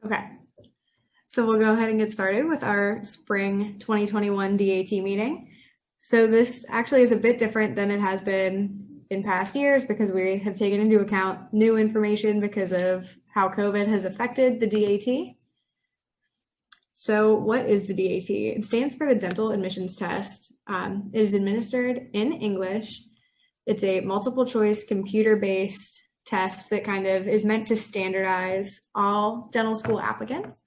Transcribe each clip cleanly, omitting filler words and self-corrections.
Okay, so we'll go ahead and get started with our spring 2021 DAT meeting. So this actually is a bit different than it has been in past years because we have taken into account new information because of how COVID has affected the DAT. So what is the DAT? It stands for the Dental Admissions Test. It is administered in English. It's a multiple choice computer-based test that kind of is meant to standardize all dental school applicants.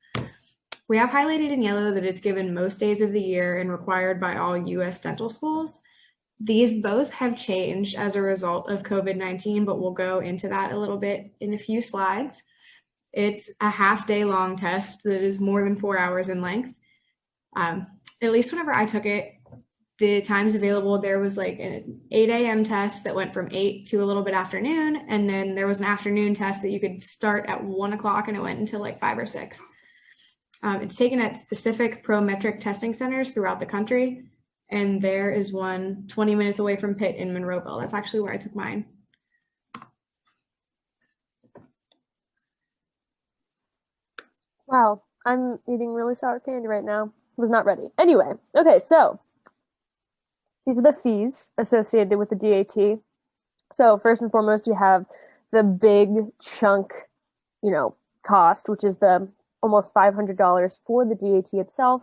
We have highlighted in yellow that it's given most days of the year and required by all US dental schools. These both have changed as a result of COVID-19, but we'll go into that a little bit in a few slides. It's a half-day long test that is more than 4 hours in length. At least whenever I took it, the times available, there was like an 8 a.m. test that went from 8 to a little bit afternoon. And then there was an afternoon test that you could start at 1 o'clock and it went until like 5 or 6. It's taken at specific prometric testing centers throughout the country. And there is one 20 minutes away from Pitt in Monroeville. That's actually where I took mine. Wow, I'm eating really sour candy right now. Was not ready. Anyway, okay, so these are the fees associated with the DAT. So first and foremost, you have the big chunk, cost, which is the almost $500 for the DAT itself.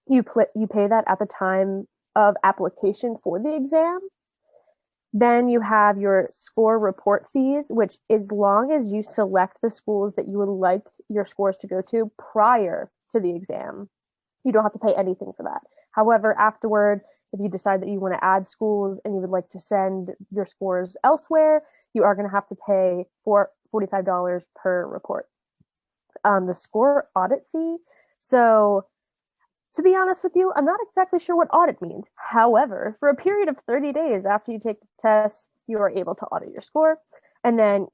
You pay that at the time of application for the exam. Then you have your score report fees, which as long as you select the schools that you would like your scores to go to prior to the exam, you don't have to pay anything for that. However, afterward, if you decide that you want to add schools and you would like to send your scores elsewhere, you are going to have to pay for $45 per report. The score audit fee. So to be honest with you, I'm not exactly sure what audit means. However, for a period of 30 days after you take the test, you are able to audit your score. And then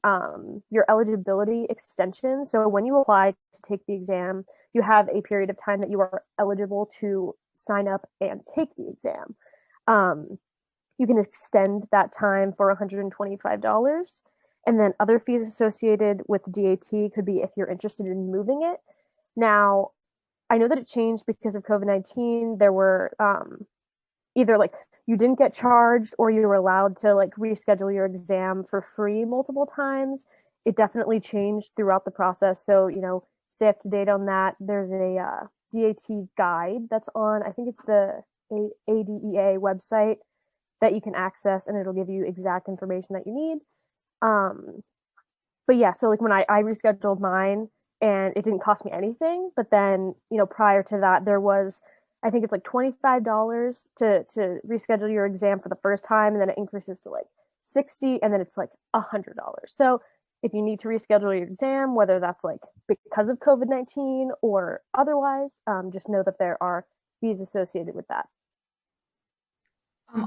your eligibility extension. So when you apply to take the exam, you have a period of time that you are eligible to sign up and take the exam. You can extend that time for $125. And then other fees associated with DAT could be if you're interested in moving it. Now, I know that it changed because of COVID-19. There were either like you didn't get charged or you were allowed to like reschedule your exam for free multiple times. It definitely changed throughout the process. So, stay up to date on that. There's a DAT guide that's on, I think it's the ADEA website that you can access, and it'll give you exact information that you need. But yeah, so like when I rescheduled mine, and it didn't cost me anything. But then, prior to that, there was, I think it's like $25 to reschedule your exam for the first time, and then it increases to like $60, and then it's like $100. So if you need to reschedule your exam, whether that's like because of COVID-19 or otherwise, just know that there are fees associated with that.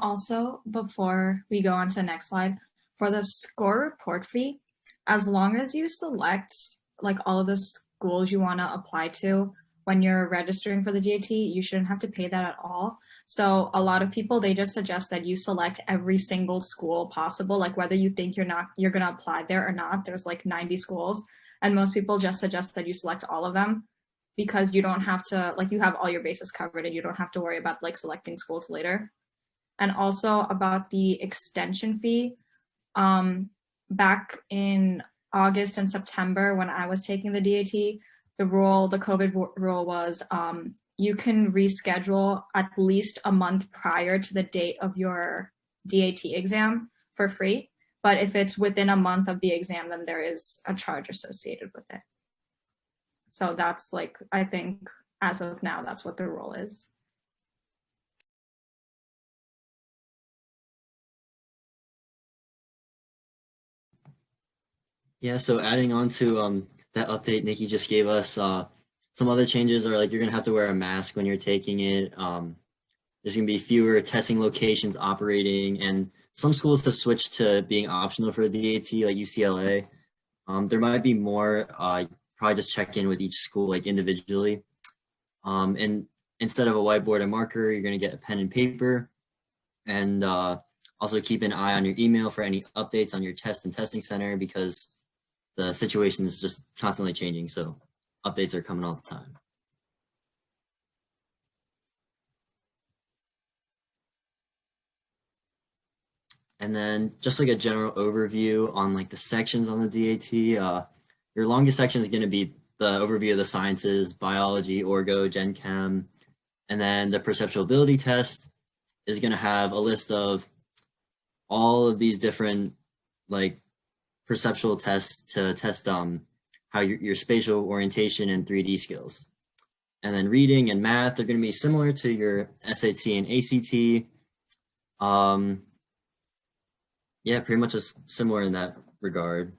Also, before we go on to the next slide, for the score report fee, as long as you select like all of the schools you want to apply to when you're registering for the DAT, you shouldn't have to pay that at all. So a lot of people, they just suggest that you select every single school possible, like whether you think you're going to apply there or not. There's like 90 schools, and most people just suggest that you select all of them because you don't have to, like, you have all your bases covered and you don't have to worry about like selecting schools later. And also about the extension fee, back in August and September when I was taking the DAT, the COVID rule was you can reschedule at least a month prior to the date of your DAT exam for free. But if it's within a month of the exam, then there is a charge associated with it. So that's like, I think as of now, that's what the rule is. Yeah, so adding on to that update Nikki just gave us, some other changes are like you're gonna have to wear a mask when you're taking it. There's gonna be fewer testing locations operating, and some schools have switched to being optional for the DAT, like UCLA. There might be more. Probably just check in with each school like individually. And instead of a whiteboard and marker, you're gonna get a pen and paper, and also keep an eye on your email for any updates on your test and testing center, because the situation is just constantly changing, so updates are coming all the time. And then just like a general overview on like the sections on the DAT, your longest section is going to be the overview of the sciences, biology, orgo, gen chem, and then the perceptual ability test is going to have a list of all of these different like perceptual tests to test how your spatial orientation and 3D skills. And then reading and math are going to be similar to your SAT and ACT. Yeah, pretty much just similar in that regard.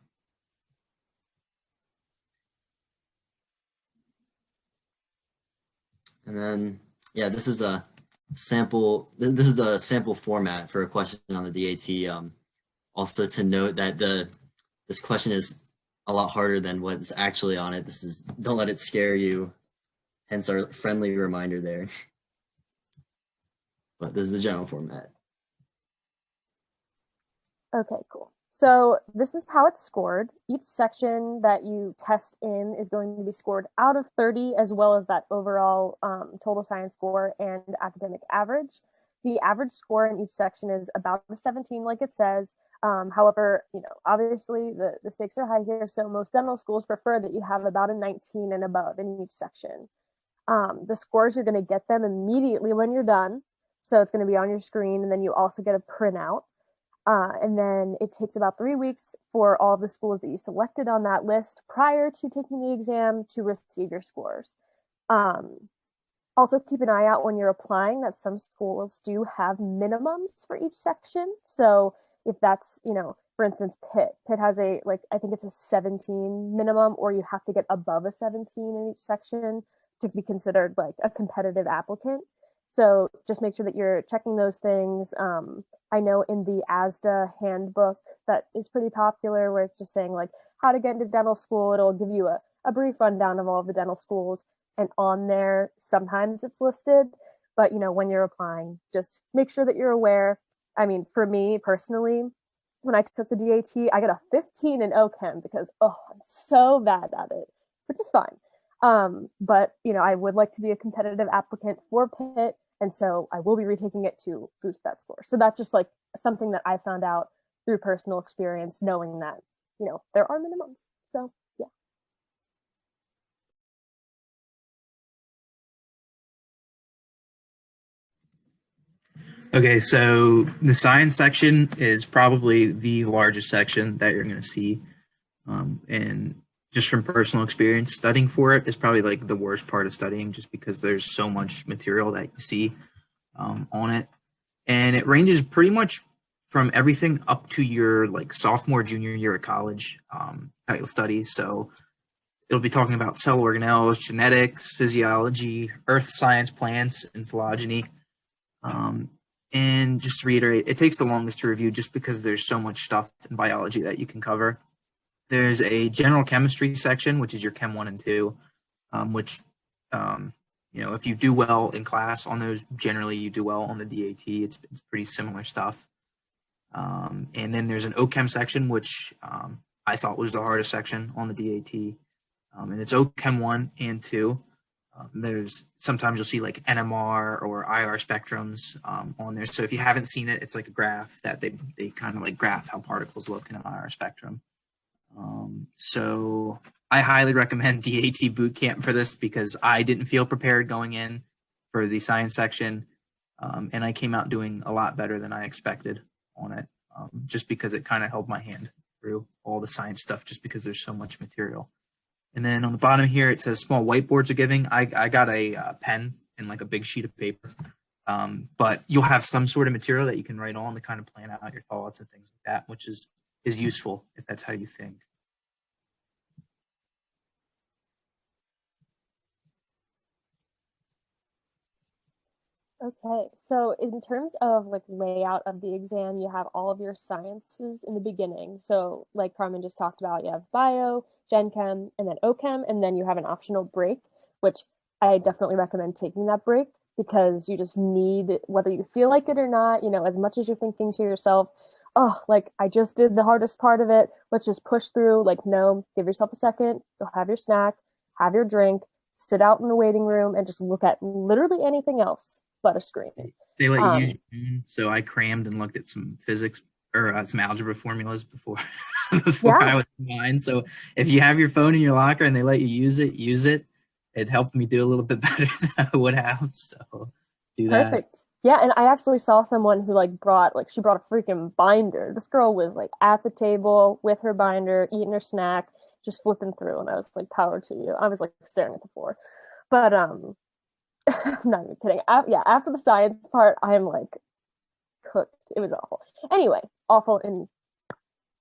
And then, yeah, this is a sample. This is the sample format for a question on the DAT. Also to note that this question is a lot harder than what's actually on it. Don't let it scare you. Hence our friendly reminder there. But this is the general format. Okay, cool. So this is how it's scored. Each section that you test in is going to be scored out of 30, as well as that overall total science score and academic average. The average score in each section is about a 17, like it says. However, obviously the stakes are high here, so most dental schools prefer that you have about a 19 and above in each section. The scores, you're going to get them immediately when you're done. So it's going to be on your screen, and then you also get a printout. And then it takes about 3 weeks for all of the schools that you selected on that list prior to taking the exam to receive your scores. Also keep an eye out when you're applying that some schools do have minimums for each section. So if that's, for instance, Pitt has I think it's a 17 minimum, or you have to get above a 17 in each section to be considered like a competitive applicant. So just make sure that you're checking those things. I know in the ASDA handbook that is pretty popular, where it's just saying like how to get into dental school. It'll give you a brief rundown of all of the dental schools, and on there sometimes it's listed, but when you're applying, just make sure that you're aware. I mean, for me personally, when I took the DAT, I got a 15 in OChem because I'm so bad at it, which is fine. But I would like to be a competitive applicant for Pitt, and so I will be retaking it to boost that score. So that's just like something that I found out through personal experience, knowing that there are minimums. So yeah. Okay, so the science section is probably the largest section that you're going to see, and just from personal experience, studying for it is probably like the worst part of studying, just because there's so much material that you see on it. And it ranges pretty much from everything up to your like sophomore, junior year of college that you'll study. So it'll be talking about cell organelles, genetics, physiology, earth science, plants, and phylogeny. And just to reiterate, it takes the longest to review just because there's so much stuff in biology that you can cover. There's a general chemistry section, which is your Chem 1 and 2, which, if you do well in class on those, generally you do well on the DAT. It's pretty similar stuff. And then there's an OChem section, which I thought was the hardest section on the DAT. And it's OChem 1 and 2. There's sometimes you'll see like NMR or IR spectrums on there. So if you haven't seen it, it's like a graph that they kind of like graph how particles look in an IR spectrum. So I highly recommend DAT Bootcamp for this, because I didn't feel prepared going in for the science section, and I came out doing a lot better than I expected on it, just because it kind of held my hand through all the science stuff, just because there's so much material. And then on the bottom here, it says small whiteboards are giving. I got a pen and like a big sheet of paper, but you'll have some sort of material that you can write on to kind of plan out your thoughts and things like that, which is useful if that's how you think. Okay, so in terms of like layout of the exam, you have all of your sciences in the beginning. So like Carmen just talked about, you have bio, gen chem, and then OChem, and then you have an optional break, which I definitely recommend taking that break, because you just need, whether you feel like it or not, as much as you're thinking to yourself, oh, like I just did the hardest part of it. Let's just push through. Like, no, give yourself a second. Go have your snack, have your drink, sit out in the waiting room, and just look at literally anything else but a screen. They let you use Um, your phone, so I crammed and looked at some physics or some algebra formulas before before yeah, I was in mine. So if you have your phone in your locker and they let you use it, use it. It helped me do a little bit better than I would have. So do that. perfect. Yeah, and I actually saw someone who like brought like she brought a freaking binder. This girl was like at the table with her binder, eating her snack, just flipping through, and I was like, "Power to you." I was like staring at the floor, but I'm not even kidding. Yeah, after the science part, I am like cooked. It was awful. Anyway, awful in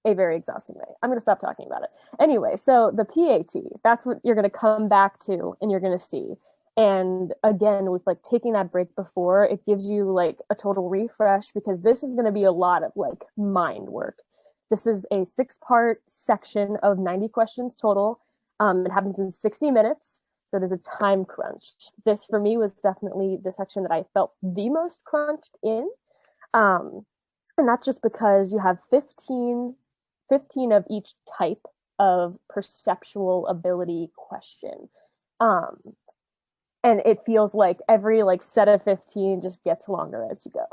a very exhausting way. I'm going to stop talking about it. Anyway, so the PAT, that's what you're going to come back to and you're going to see. And again, with like taking that break before, it gives you like a total refresh because this is going to be a lot of like mind work. This is a 6-part section of 90 questions total. It happens in 60 minutes. So it is a time crunch. This for me was definitely the section that I felt the most crunched in. And that's just because you have 15 of each type of perceptual ability question. Um, and it feels like every like set of 15 just gets longer as you go.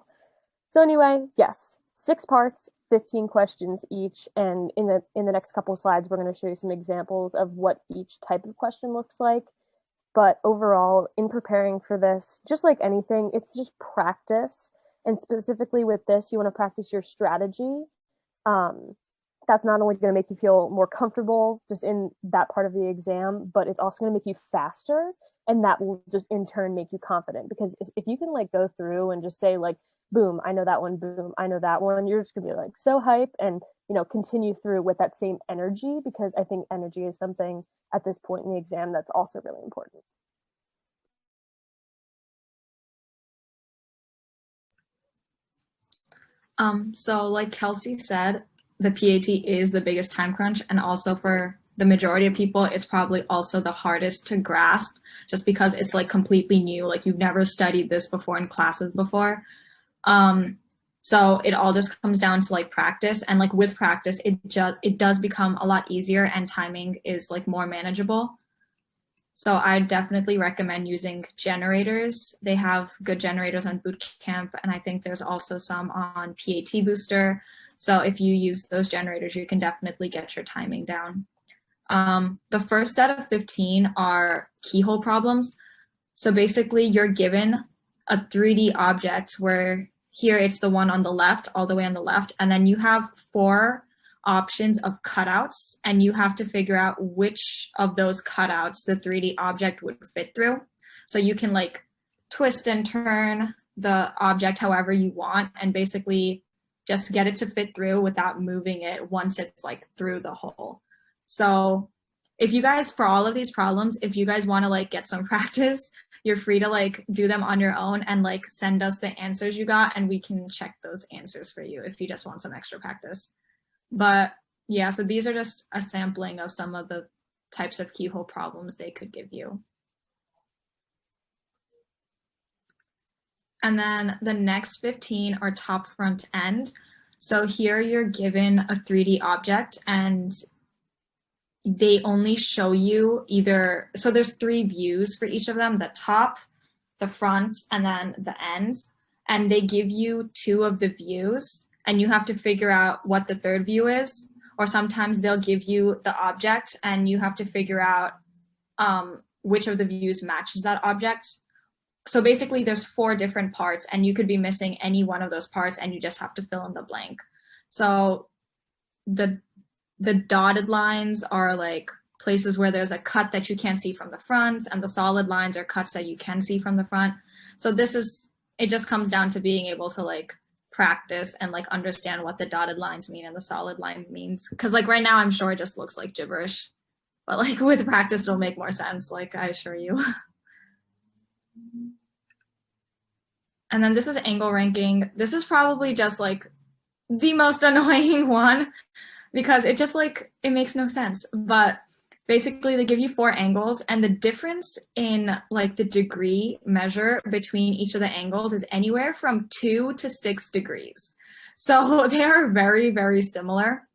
So anyway, yes, 6 parts, 15 questions each, and in the next couple of slides we're going to show you some examples of what each type of question looks like. But overall, in preparing for this, just like anything, it's just practice. And specifically with this, you want to practice your strategy. That's not only going to make you feel more comfortable just in that part of the exam, but it's also going to make you faster. And that will just in turn make you confident. Because if you can like go through and just say like, boom, I know that one, boom, I know that one, you're just going to be like so hype and, you know, continue through with that same energy, because I think energy is something at this point in the exam that's also really important. So like Kelsey said, the PAT is the biggest time crunch, and also for the majority of people, it's probably also the hardest to grasp just because it's like completely new. Like you've never studied this before in classes before. So it all just comes down to like practice, and like with practice, it does become a lot easier and timing is like more manageable. So I definitely recommend using generators. They have good generators on Bootcamp, and I think there's also some on PAT Booster. So if you use those generators, you can definitely get your timing down. The first set of 15 are keyhole problems. So basically you're given a 3D object where here it's the one on the left, all the way on the left, and then you have 4 options of cutouts, and you have to figure out which of those cutouts the 3D object would fit through. So you can like twist and turn the object however you want and basically just get it to fit through without moving it once it's like through the hole. So if you guys, for all of these problems, if you guys want to like get some practice, you're free to like do them on your own and like send us the answers you got, and we can check those answers for you if you just want some extra practice. But yeah, so these are just a sampling of some of the types of keyhole problems they could give you. And then the next 15 are top front end. So here you're given a 3D object and they only show you either, so there's 3 views for each of them, the top, the front, and then the end. And they give you 2 of the views and you have to figure out what the 3rd view is. Or sometimes they'll give you the object and you have to figure out which of the views matches that object. So basically there's 4 different parts and you could be missing any one of those parts and you just have to fill in the blank. So the dotted lines are like places where there's a cut that you can't see from the front, and the solid lines are cuts that you can see from the front. So it just comes down to being able to like practice and like understand what the dotted lines mean and the solid line means. Cause like right now I'm sure it just looks like gibberish, but like with practice it'll make more sense, like I assure you. And then this is angle ranking. This is probably just like the most annoying one because it just like, it makes no sense. But basically they give you 4 angles and the difference in like the degree measure between each of the angles is anywhere from 2 to 6 degrees. So they are very, very similar.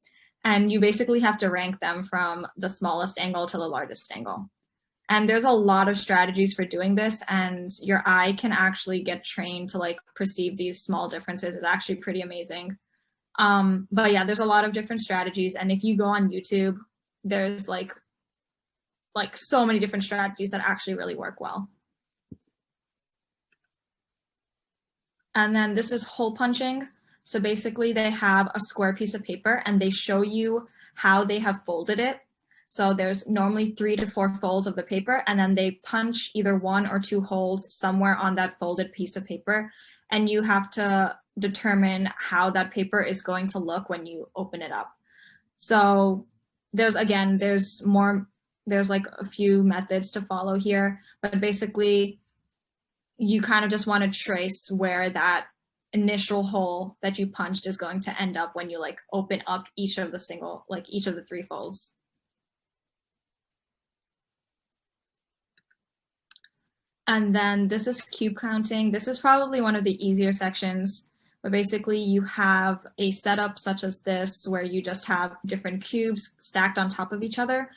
And you basically have to rank them from the smallest angle to the largest angle. And there's a lot of strategies for doing this, and your eye can actually get trained to like perceive these small differences. It's actually pretty amazing. But yeah, there's a lot of different strategies. And if you go on YouTube, there's like so many different strategies that actually really work well. And then this is hole punching. So basically they have a square piece of paper and they show you how they have folded it. So there's normally 3 to 4 folds of the paper, and then they punch either 1 or 2 holes somewhere on that folded piece of paper. And you have to determine how that paper is going to look when you open it up. So there's like a few methods to follow here, but basically you kind of just want to trace where that initial hole that you punched is going to end up when you like open up each of the 3 folds. And then this is cube counting. This is probably one of the easier sections, but basically you have a setup such as this where you just have different cubes stacked on top of each other,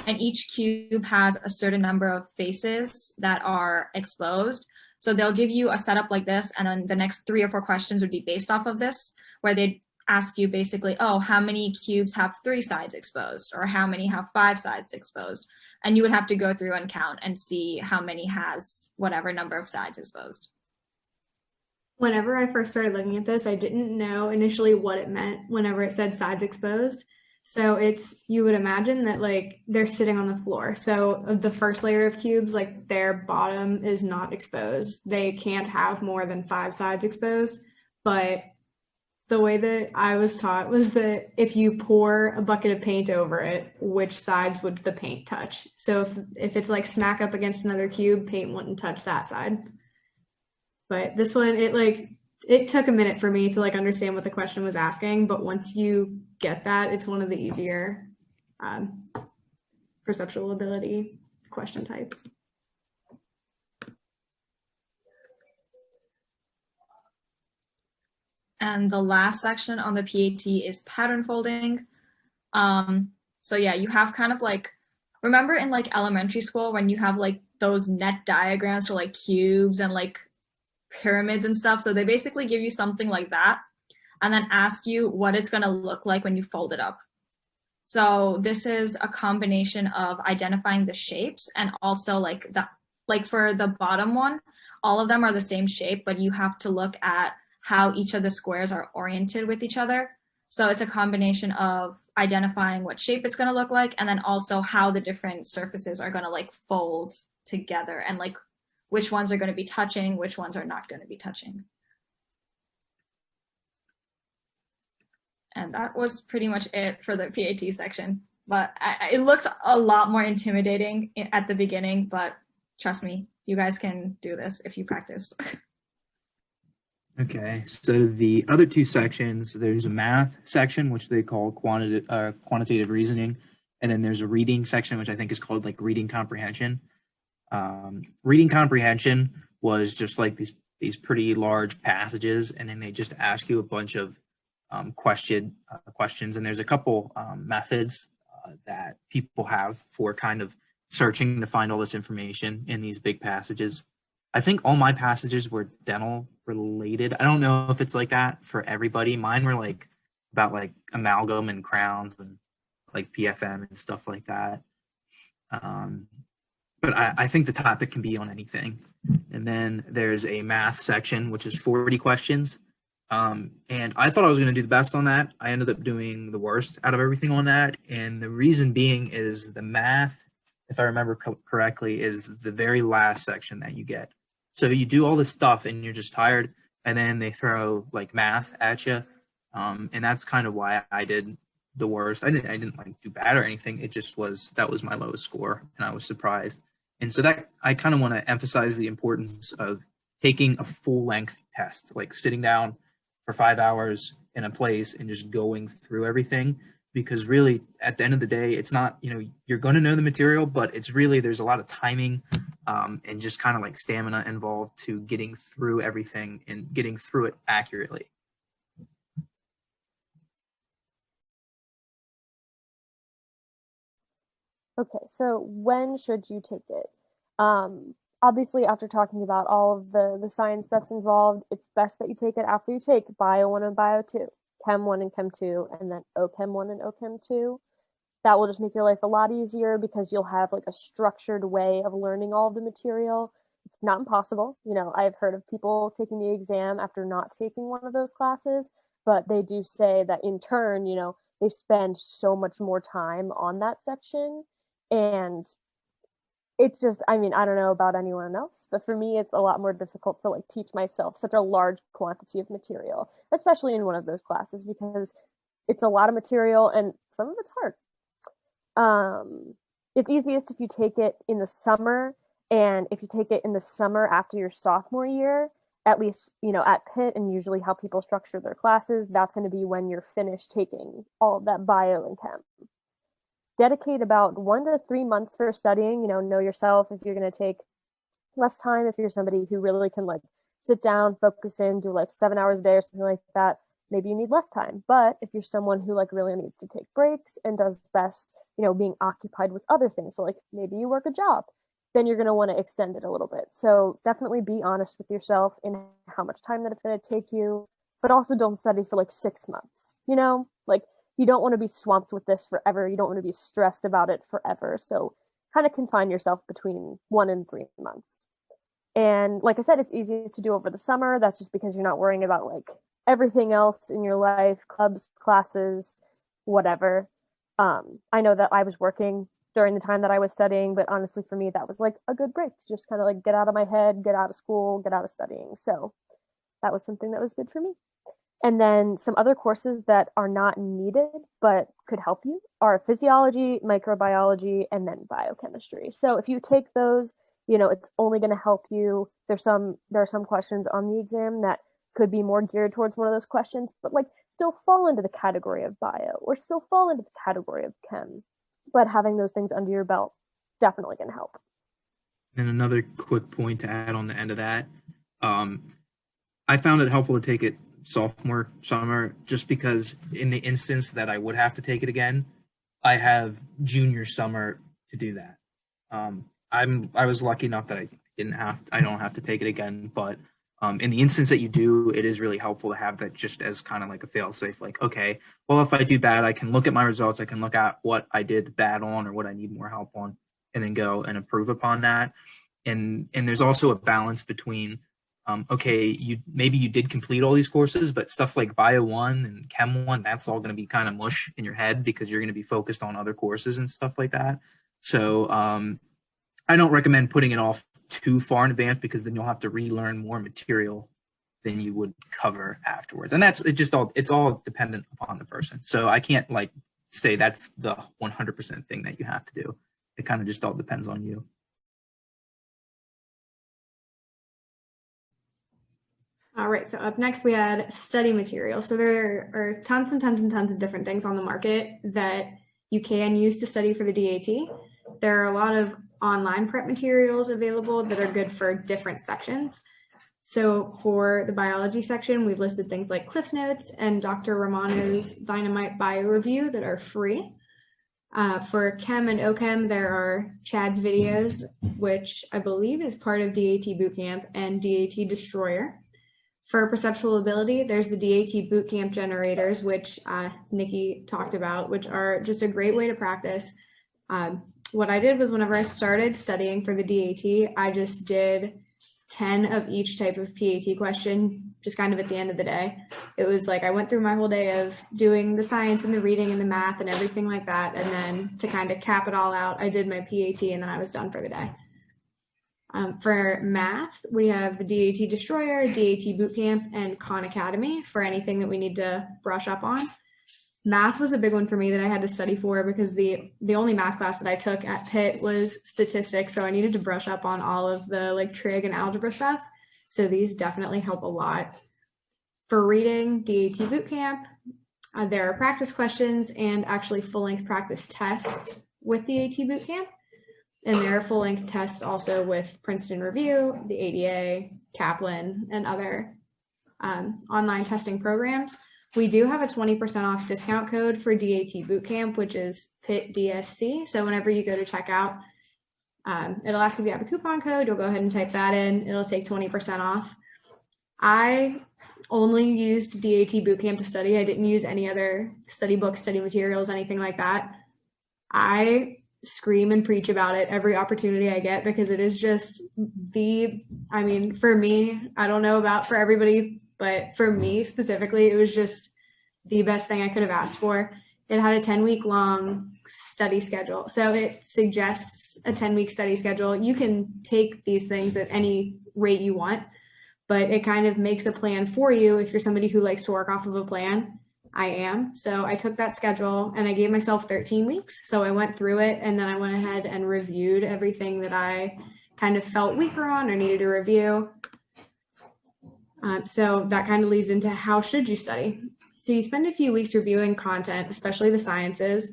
and each cube has a certain number of faces that are exposed. So they'll give you a setup like this, and then the next 3 or 4 questions would be based off of this, where they'd ask you basically, oh, how many cubes have 3 sides exposed, or how many have 5 sides exposed? And you would have to go through and count and see how many has whatever number of sides exposed. Whenever I first started looking at this, I didn't know initially what it meant whenever it said sides exposed. So you would imagine that like they're sitting on the floor. So the first layer of cubes, like their bottom is not exposed. They can't have more than 5 sides exposed. But the way that I was taught was that if you pour a bucket of paint over it, which sides would the paint touch? So if it's like smack up against another cube, paint wouldn't touch that side. But this one, it took a minute for me to like understand what the question was asking, but once you get that, it's one of the easier perceptual ability question types. And the last section on the PAT is pattern folding. So yeah, you have kind of like, remember in like elementary school when you have like those net diagrams for like cubes and like pyramids and stuff? So they basically give you something like that and then ask you what it's going to look like when you fold it up. So this is a combination of identifying the shapes and also like for the bottom one, all of them are the same shape, but you have to look at how each of the squares are oriented with each other. So it's a combination of identifying what shape it's going to look like, and then also how the different surfaces are going to like fold together, and like which ones are going to be touching, which ones are not going to be touching. And that was pretty much it for the PAT section. But it looks a lot more intimidating at the beginning, but trust me, you guys can do this if you practice. Okay, so the other 2 sections, there's a math section, which they call quantitative reasoning, and then there's a reading section, which I think is called like reading comprehension. Reading comprehension was just like these pretty large passages, and then they just ask you a bunch of questions, and there's a couple methods that people have for kind of searching to find all this information in these big passages. I think all my passages were dental related. I don't know if it's like that for everybody. Mine were like about like amalgam and crowns and like PFM and stuff like that. But I think the topic can be on anything. And then there's a math section, which is 40 questions. And I thought I was going to do the best on that. I ended up doing the worst out of everything on that. And the reason being is the math, if I remember correctly, is the very last section that you get. So you do all this stuff and you're just tired, and then they throw like math at you. And that's kind of why I did the worst. I didn't like do bad or anything. It just that was my lowest score, and I was surprised. And so that I kind of want to emphasize the importance of taking a full length test, like sitting down for 5 hours in a place and just going through everything, because really at the end of the day, it's not, you're going to know the material, but it's really, there's a lot of timing and just kind of like stamina involved to getting through everything and getting through it accurately. Okay, so when should you take it? Obviously, after talking about all of the science that's involved, it's best that you take it after you take Bio 1 and Bio 2, Chem 1 and Chem 2, and then OChem 1 and OChem 2. That will just make your life a lot easier because you'll have like a structured way of learning all of the material. It's not impossible. You know, I've heard of people taking the exam after not taking one of those classes, but they do say that in turn, you know, they spend so much more time on that section. And it's just, I mean, I don't know about anyone else, but for me, it's a lot more difficult to like teach myself such a large quantity of material, especially in one of those classes, because it's a lot of material and some of it's hard. It's easiest if you take it in the summer, and if you take it in the summer after your sophomore year, at least, you know, at Pitt, and usually how people structure their classes, that's going to be when you're finished taking all of that bio and chem. Dedicate about 1 to 3 months for studying, you know yourself. If you're going to take less time, if you're somebody who really can like sit down, focus in, do like 7 hours a day or something like that, maybe you need less time. But if you're someone who like really needs to take breaks and does best, you know, being occupied with other things, so like maybe you work a job, then you're going to want to extend it a little bit. So definitely be honest with yourself in how much time that it's going to take you, but also don't study for like 6 months, you know, like you don't want to be swamped with this forever. You don't want to be stressed about it forever. So kind of confine yourself between 1 and 3 months. And like I said, it's easiest to do over the summer. That's just because you're not worrying about like everything else in your life, clubs, classes, whatever. I know that I was working during the time that I was studying, but honestly, for me, that was like a good break to just kind of like get out of my head, get out of school, get out of studying. So that was something that was good for me. And then some other courses that are not needed but could help you are physiology, microbiology, and then biochemistry. So if you take those, you know, it's only going to help you. There are some questions on the exam that could be more geared towards one of those questions, but like still fall into the category of bio or still fall into the category of chem. But having those things under your belt definitely going to help. And another quick point to add on the end of that, I found it helpful to take it sophomore summer just because in the instance that I would have to take it again, I have junior summer to do that. I was lucky enough that I don't have to take it again, but in the instance that you do, it is really helpful to have that just as kind of like a fail safe, like, okay, well, if I do bad, I can look at my results, I can look at what I did bad on or what I need more help on, and then go and improve upon that. And there's also a balance between okay, maybe you did complete all these courses, but stuff like Bio 1 and Chem 1, that's all going to be kind of mush in your head because you're going to be focused on other courses and stuff like that. So I don't recommend putting it off too far in advance because then you'll have to relearn more material than you would cover afterwards. And it's all dependent upon the person. So I can't like say that's the 100% thing that you have to do. It kind of just all depends on you. All right, so up next we had study material. So there are tons and tons and tons of different things on the market that you can use to study for the DAT. There are a lot of online prep materials available that are good for different sections. So for the biology section, we've listed things like CliffsNotes and Dr. Romano's Dynamite Bio Review that are free. For Chem and OChem, there are Chad's videos, which I believe is part of DAT Bootcamp and DAT Destroyer. For perceptual ability, there's the DAT Bootcamp generators, which Nikki talked about, which are just a great way to practice. What I did was whenever I started studying for the DAT, I just did 10 of each type of PAT question, just kind of at the end of the day. It was like I went through my whole day of doing the science and the reading and the math and everything like that. And then to kind of cap it all out, I did my PAT and then I was done for the day. For math, we have the DAT Destroyer, DAT Bootcamp, and Khan Academy for anything that we need to brush up on. Math was a big one for me that I had to study for because the only math class that I took at Pitt was statistics, so I needed to brush up on all of the like trig and algebra stuff. So these definitely help a lot. For reading, DAT Bootcamp, there are practice questions and actually full-length practice tests with DAT Bootcamp. And there are full-length tests also with Princeton Review, the ADA, Kaplan, and other online testing programs. We do have a 20% off discount code for DAT Bootcamp, which is PITDSC. So whenever you go to checkout, it'll ask if you have a coupon code. You'll go ahead and type that in. It'll take 20% off. I only used DAT Bootcamp to study. I didn't use any other study books, study materials, anything like that. I scream and preach about it every opportunity I get because it is just for me, I don't know about for everybody, but for me specifically, it was just the best thing I could have asked for. It had a 10-week long study schedule. So it suggests a 10-week study schedule. You can take these things at any rate you want, but it kind of makes a plan for you if you're somebody who likes to work off of a plan. I am. So I took that schedule and I gave myself 13 weeks. So I went through it and then I went ahead and reviewed everything that I kind of felt weaker on or needed to review. So that kind of leads into how should you study? So you spend a few weeks reviewing content, especially the sciences.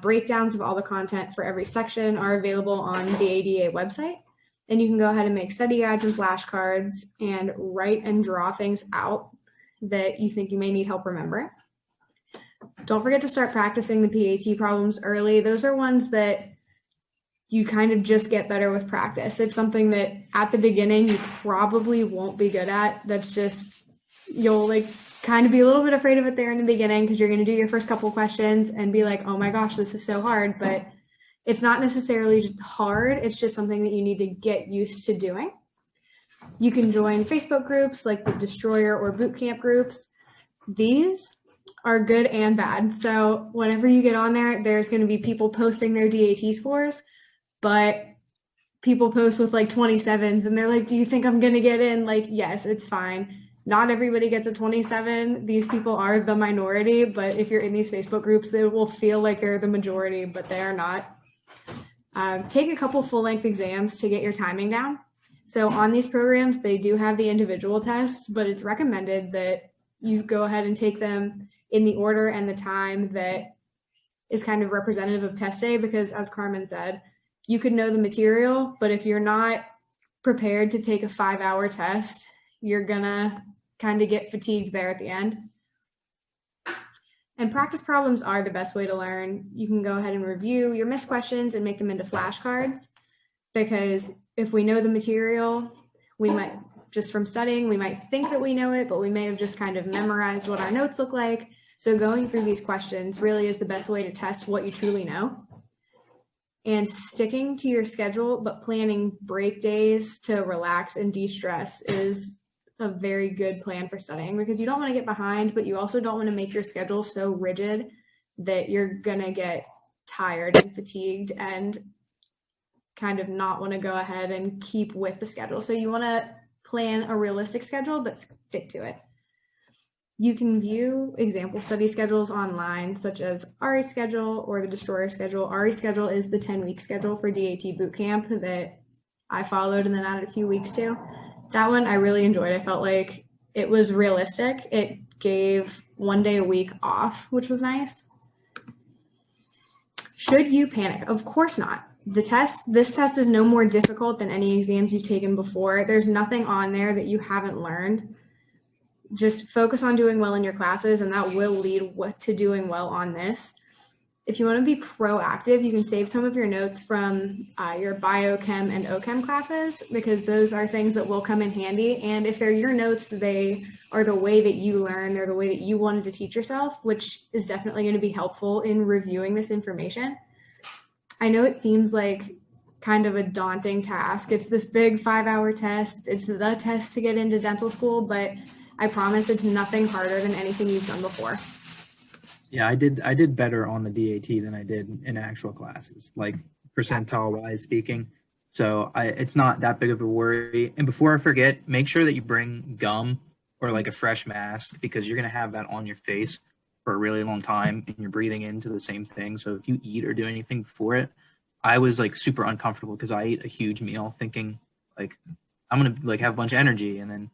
Breakdowns of all the content for every section are available on the ADA website. And you can go ahead and make study guides and flashcards and write and draw things out that you think you may need help remembering. Don't forget to start practicing the PAT problems early. Those are ones that you kind of just get better with practice. It's something that at the beginning you probably won't be good at. That's just, you'll kind of be a little bit afraid of it there in the beginning because you're going to do your first couple questions and be like, oh my gosh, this is so hard. But it's not necessarily hard. It's just something that you need to get used to doing. You can join Facebook groups like the Destroyer or Bootcamp groups. These are good and bad. So whenever you get on there, there's going to be people posting their DAT scores, but people post with 27s and they're like, do you think I'm going to get in? Yes, it's fine. Not everybody gets a 27. These people are the minority, but if you're in these Facebook groups, they will feel like they're the majority, but they are not. Take a couple full-length exams to get your timing down. So on these programs, they do have the individual tests, but it's recommended that you go ahead and take them in the order and the time that is kind of representative of test day, because as Carmen said, you could know the material, but if you're not prepared to take a 5-hour test, you're gonna kind of get fatigued there at the end. And practice problems are the best way to learn. You can go ahead and review your missed questions and make them into flashcards, because if we know the material, we might, just from studying, we might think that we know it, but we may have just kind of memorized what our notes look like. So going through these questions really is the best way to test what you truly know. And sticking to your schedule, but planning break days to relax and de-stress is a very good plan for studying, because you don't want to get behind, but you also don't want to make your schedule so rigid that you're going to get tired and fatigued and kind of not want to go ahead and keep with the schedule. So you want to plan a realistic schedule, but stick to it. You can view example study schedules online, such as Ari's schedule or the Destroyer schedule. Ari's schedule is the 10-week schedule for DAT Bootcamp that I followed and then added a few weeks to. That one I really enjoyed. I felt like it was realistic. It gave 1 day a week off, which was nice. Should you panic? Of course not. This test is no more difficult than any exams you've taken before. There's nothing on there that you haven't learned. Just focus on doing well in your classes, and that will lead to doing well on this. If you want to be proactive, you can save some of your notes from your biochem and ochem classes, because those are things that will come in handy. And if they're your notes, they are the way that you learn. They're the way that you wanted to teach yourself, which is definitely going to be helpful in reviewing this information. I know it seems like kind of a daunting task. It's this big 5-hour test. It's the test to get into dental school, but I promise it's nothing harder than anything you've done before. Yeah, I did better on the DAT than I did in actual classes, like percentile wise speaking. So it's not that big of a worry. And before I forget, make sure that you bring gum or like a fresh mask, because you're going to have that on your face for a really long time and you're breathing into the same thing. So if you eat or do anything before it, I was like super uncomfortable because I ate a huge meal thinking like I'm going to like have a bunch of energy, and then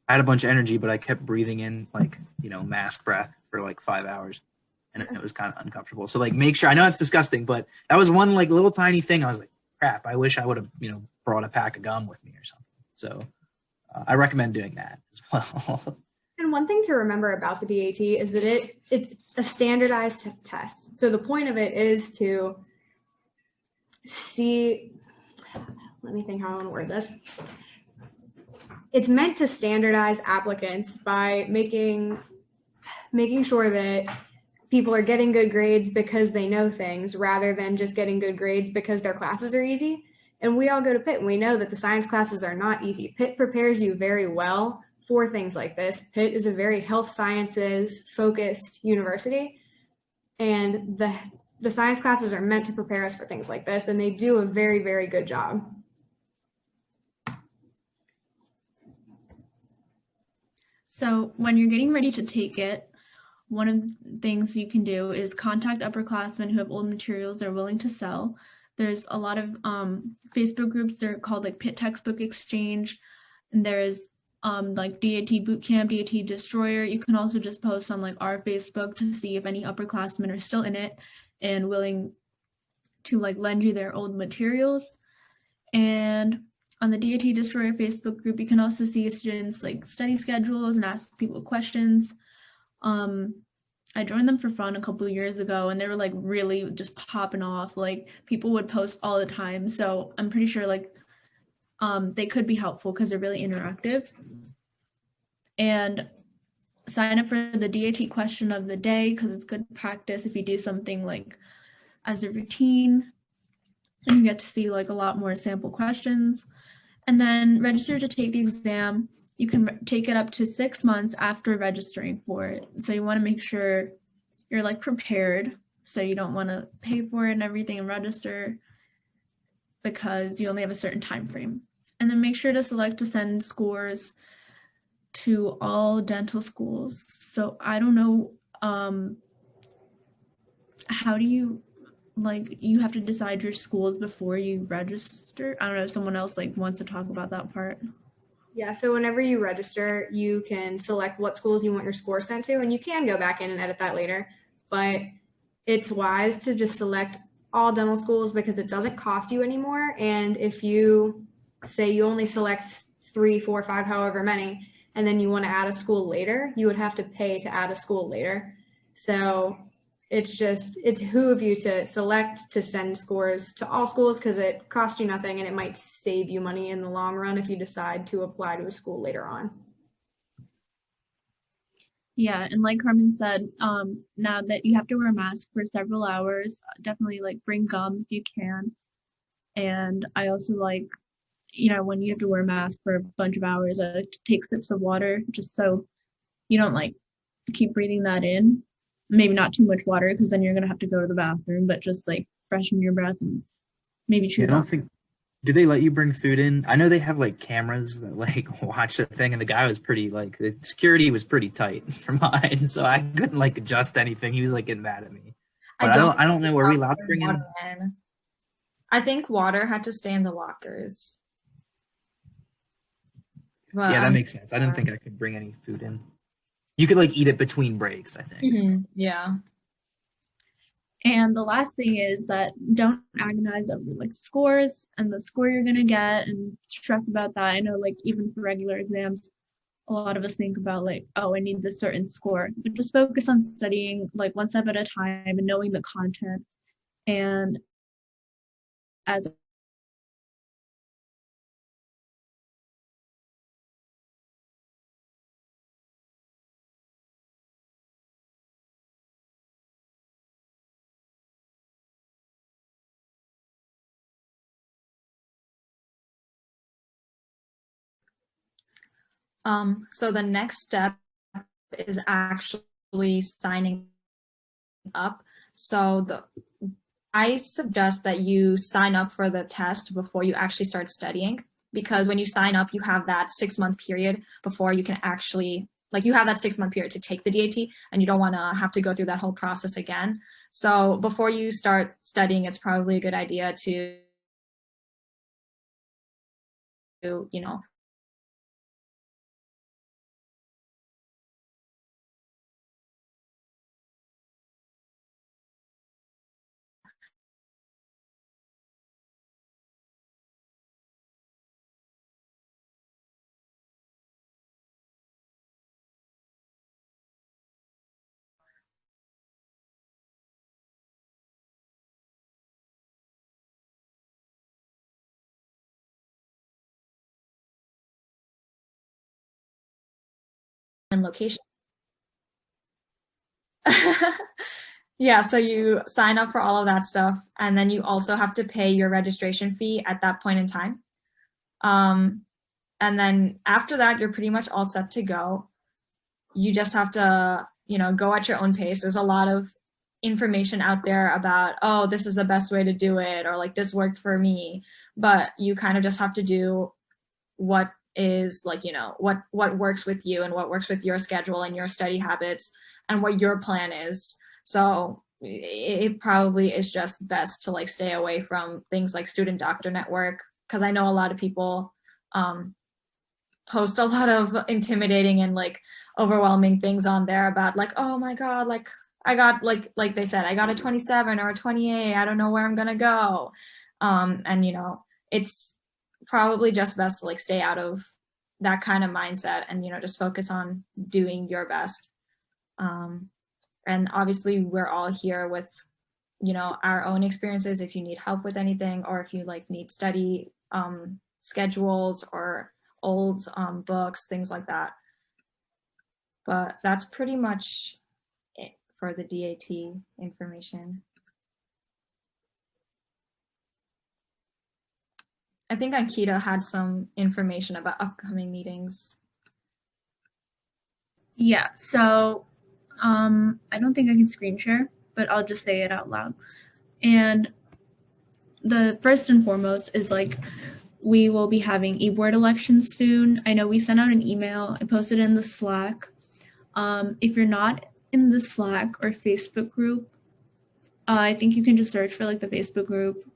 I had a bunch of energy, but I kept breathing in like, mask breath for like 5 hours, and it was kind of uncomfortable. So like make sure, I know it's disgusting, but that was one like little tiny thing. I was like, crap, I wish I would have, brought a pack of gum with me or something. So I recommend doing that as well. And one thing to remember about the DAT is that it's a standardized test. So the point of it is to see, let me think how I want to word this. It's meant to standardize applicants by making sure that people are getting good grades because they know things rather than just getting good grades because their classes are easy. And we all go to Pitt and we know that the science classes are not easy. Pitt prepares you very well for things like this. Pitt is a very health sciences focused university, and the science classes are meant to prepare us for things like this, and they do a very, very good job. So when you're getting ready to take it, one of the things you can do is contact upperclassmen who have old materials they're willing to sell. There's a lot of Facebook groups, they're called like Pitt Textbook Exchange, and there's like DAT Bootcamp, DAT Destroyer. You can also just post on like our Facebook to see if any upperclassmen are still in it and willing to like lend you their old materials. And on the DAT Destroyer Facebook group, you can also see students like study schedules and ask people questions. I joined them for fun a couple of years ago, and they were like really just popping off. Like people would post all the time. So I'm pretty sure like they could be helpful because they're really interactive. And sign up for the DAT question of the day because it's good practice if you do something like as a routine, and you get to see like a lot more sample questions. And then register to take the exam. You can take it up to 6 months after registering for it. So you want to make sure you're like prepared. So you don't want to pay for it and everything and register because you only have a certain time frame. And then make sure to select to send scores to all dental schools. So I don't know, how do you, like, you have to decide your schools before you register? I don't know if someone else like wants to talk about that part. Yeah, so whenever you register, you can select what schools you want your score sent to, and you can go back in and edit that later, but it's wise to just select all dental schools because it doesn't cost you anymore. And if you say you only select 3, 4, 5, however many, and then you want to add a school later, you would have to pay to add a school later. So it's who of you to select to send scores to all schools because it costs you nothing and it might save you money in the long run if you decide to apply to a school later on. Yeah, and like Carmen said, now that you have to wear a mask for several hours, definitely like bring gum if you can. And I also like, when you have to wear a mask for a bunch of hours, I like to take sips of water just so you don't like keep breathing that in. Maybe not too much water because then you're gonna have to go to the bathroom, but just like freshen your breath and maybe chew. I don't think. Do they let you bring food in? I know they have like cameras that like watch the thing, and the guy was pretty like the security was pretty tight for mine, so I couldn't like adjust anything. He was like getting mad at me. But I don't know. Are we allowed to bring in? I think water had to stay in the lockers. But Yeah, that makes sense. I didn't think I could bring any food in. You could like eat it between breaks, I think. Yeah. And the last thing is that don't agonize over like scores and the score you're gonna get and stress about that. I know like even for regular exams, a lot of us think about like, oh, I need this certain score. But just focus on studying like one step at a time and knowing the content. And as So the next step is actually signing up. So I suggest that you sign up for the test before you actually start studying, because when you sign up, you have that 6-month period before you can actually, like you have that 6-month period to take the DAT, and you don't want to have to go through that whole process again. So before you start studying, it's probably a good idea to, and location. Yeah, so you sign up for all of that stuff, and then you also have to pay your registration fee at that point in time. And then after that, you're pretty much all set to go. You just have to, go at your own pace. There's a lot of information out there about, oh, this is the best way to do it, or like this worked for me. But you kind of just have to do what is like, what works with you and what works with your schedule and your study habits and what your plan is. So it probably is just best to like stay away from things like Student Doctor Network, because I know a lot of people post a lot of intimidating and like overwhelming things on there about like, oh my God, like I got like they said, I got a 27 or a 28. I don't know where I'm gonna go. And it's probably just best to like stay out of that kind of mindset and just focus on doing your best. And obviously we're all here with our own experiences if you need help with anything, or if you like need study schedules or old books, things like that. But that's pretty much it for the DAT information. I think Ankita had some information about upcoming meetings. Yeah, so I don't think I can screen share, but I'll just say it out loud. And the first and foremost is like, we will be having e-board elections soon. I know we sent out an email. I posted it in the Slack. If you're not in the Slack or Facebook group, I think you can just search for like the Facebook group.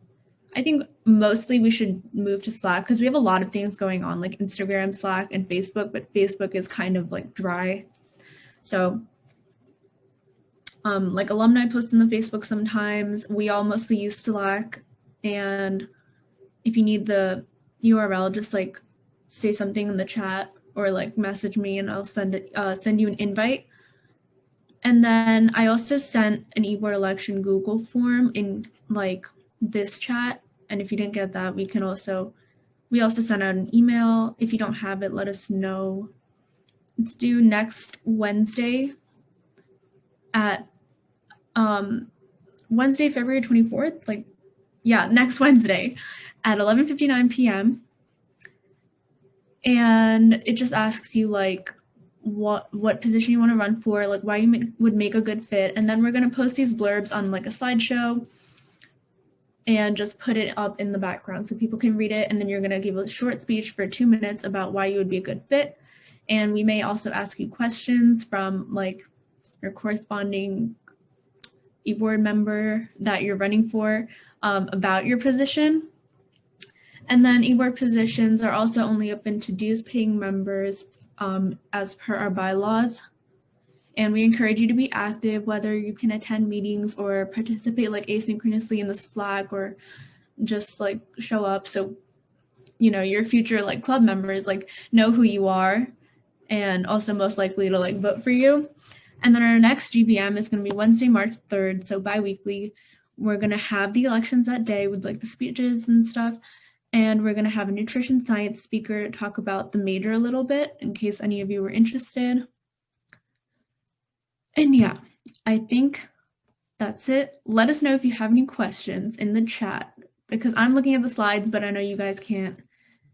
I think mostly we should move to Slack because we have a lot of things going on, like Instagram, Slack, and Facebook, but Facebook is kind of like dry. So like alumni post in the Facebook sometimes. We all mostly use Slack, and if you need the URL, just like say something in the chat or like message me and I'll send you an invite. And then I also sent an e-board election Google form in like this chat. And if you didn't get that, we also sent out an email. If you don't have it, let us know. It's due next Wednesday at Wednesday, February 24th. Next Wednesday at 11:59 p.m. And it just asks you like what position you want to run for, like why you would make a good fit. And then we're going to post these blurbs on like a slideshow and just put it up in the background so people can read it. And then you're going to give a short speech for 2 minutes about why you would be a good fit. And we may also ask you questions from like your corresponding e-board member that you're running for about your position. And then e-board positions are also only open to dues-paying members as per our bylaws. And we encourage you to be active, whether you can attend meetings or participate like asynchronously in the Slack or just like show up. So, your future like club members like know who you are and also most likely to like vote for you. And then our next GBM is going to be Wednesday, March 3rd. So bi-weekly, we're going to have the elections that day with like the speeches and stuff. And we're going to have a nutrition science speaker talk about the major a little bit in case any of you were interested. And yeah, I think that's it. Let us know if you have any questions in the chat because I'm looking at the slides, but I know you guys can't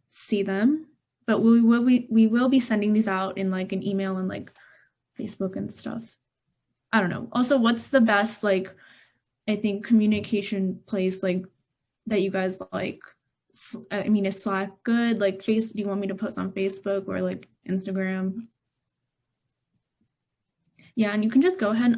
see them. But we will be sending these out in like an email and like Facebook and stuff. I don't know. Also, what's the best like I think communication place like that you guys like? I mean, is Slack good? Like, do you want me to post on Facebook or like Instagram? Yeah, and you can just go ahead and